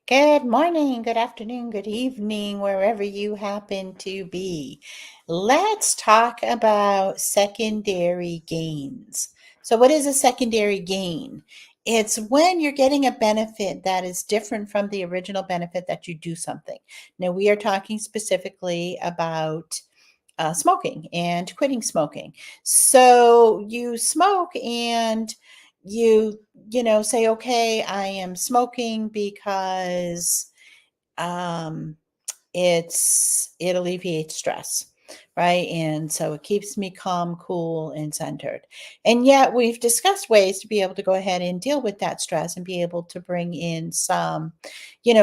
Good morning, good afternoon, good evening, wherever you happen to be. Let's talk about secondary gains. So, what is a secondary gain? It's when you're getting a benefit that is different from the original benefit that you do something. Now, we are talking specifically about smoking and quitting smoking. So you smoke and say, okay, I am smoking because um, it alleviates stress, right? And so it keeps me calm, cool, and centered. And yet we've discussed ways to be able to go ahead and deal with that stress and be able to bring in some,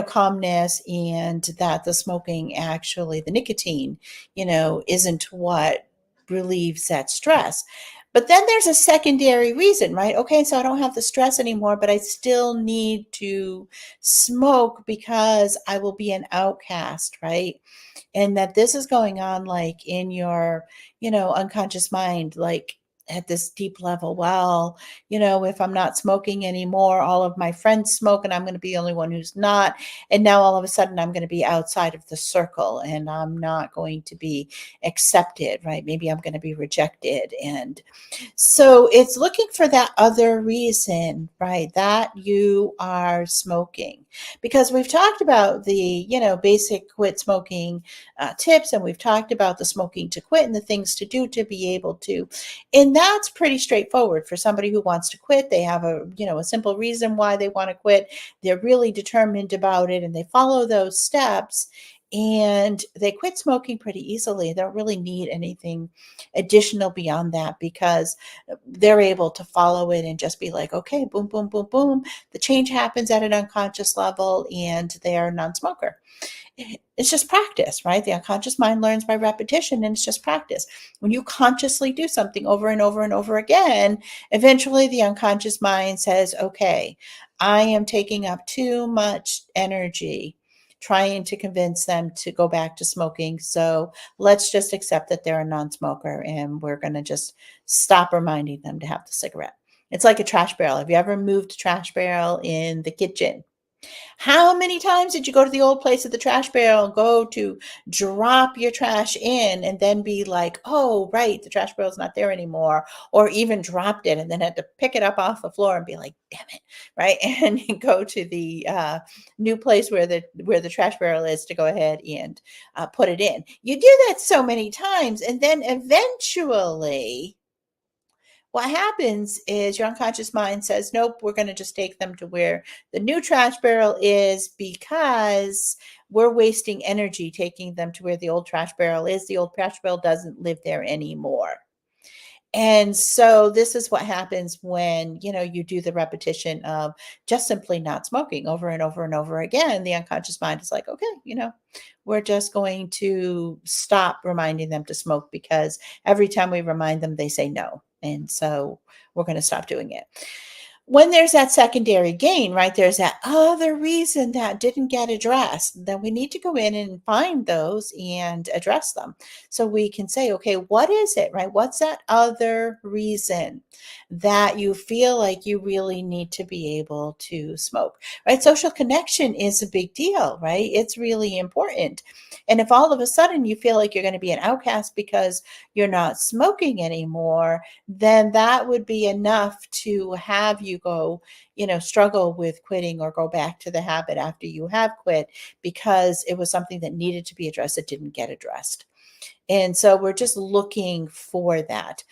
calmness, and that the smoking actually, the nicotine, isn't what relieves that stress. But then there's a secondary reason, right? Okay, so I don't have the stress anymore, but I still need to smoke because I will be an outcast, right? And that this is going on like in your, unconscious mind, like at this deep level. Well, if I'm not smoking anymore, all of my friends smoke and I'm going to be the only one who's not. And now all of a sudden I'm going to be outside of the circle and I'm not going to be accepted, right? Maybe I'm going to be rejected. And so it's looking for that other reason, right? That you are smoking. Because we've talked about the, basic quit smoking tips, and we've talked about the smoking to quit and the things to do to be able to. And that's pretty straightforward for somebody who wants to quit. They have a simple reason why they want to quit. They're really determined about it and they follow those steps and they quit smoking pretty easily. They don't really need anything additional beyond that because they're able to follow it and just be like, okay, boom, boom, boom, boom. The change happens at an unconscious level and they are a non-smoker. It's just practice, right? The unconscious mind learns by repetition and it's just practice. When you consciously do something over and over and over again, eventually the unconscious mind says, okay, I am taking up too much energy trying to convince them to go back to smoking. So let's just accept that they're a non smoker and we're going to just stop reminding them to have the cigarette. It's like a trash barrel. Have you ever moved a trash barrel in the kitchen? How many times did you go to the old place at the trash barrel and go to drop your trash in and then be like, oh, right, the trash barrel's not there anymore, or even dropped it and then had to pick it up off the floor and be like, damn it, right? And you go to the new place where the trash barrel is to go ahead and put it in. You do that so many times, and then eventually what happens is your unconscious mind says, nope, we're going to just take them to where the new trash barrel is because we're wasting energy taking them to where the old trash barrel is. The old trash barrel doesn't live there anymore. And so this is what happens when, you do the repetition of just simply not smoking over and over and over again. The unconscious mind is like, okay, we're just going to stop reminding them to smoke because every time we remind them, they say no. And so we're going to stop doing it. When there's that secondary gain, right, there's that other reason that didn't get addressed, then we need to go in and find those and address them. So we can say, okay, what is it, right? What's that other reason that you feel like you really need to be able to smoke, right? Social connection is a big deal, right? It's really important. And if all of a sudden you feel like you're going to be an outcast because you're not smoking anymore, then that would be enough to have you go, struggle with quitting or go back to the habit after you have quit because it was something that needed to be addressed that didn't get addressed. And so we're just looking for that.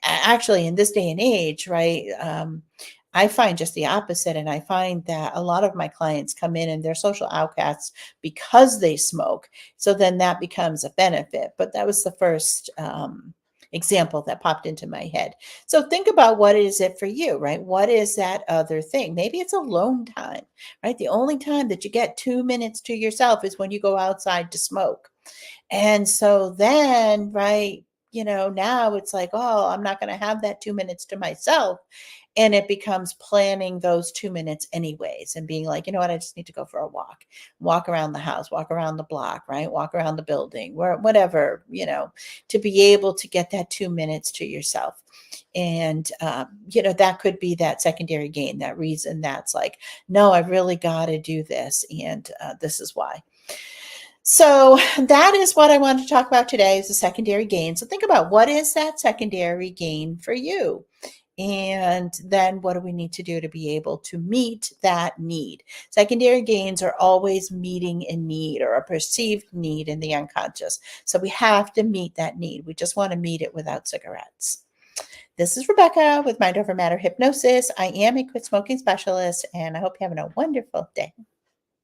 Actually, in this day and age, right? I find just the opposite. And I find that a lot of my clients come in and they're social outcasts because they smoke. So then that becomes a benefit. But that was the first example that popped into my head. So think about what is it for you, right? What is that other thing? Maybe it's alone time, right? The only time that you get 2 minutes to yourself is when you go outside to smoke. And so then, right, now it's like, oh, I'm not going to have that 2 minutes to myself. And it becomes planning those 2 minutes anyways and being like, you know what, I just need to go for a walk around the house, walk around the block, right? Walk around the building, where whatever, to be able to get that 2 minutes to yourself. And, that could be that secondary gain, that reason that's like, no, I really got to do this. And this is why. So that is what I wanted to talk about today is the secondary gain. So think about what is that secondary gain for you? And then what do we need to do to be able to meet that need? Secondary gains are always meeting a need or a perceived need in the unconscious. So we have to meet that need. We just want to meet it without cigarettes. This is Rebecca with Mind Over Matter Hypnosis. I am a quit smoking specialist, and I hope you're having a wonderful day.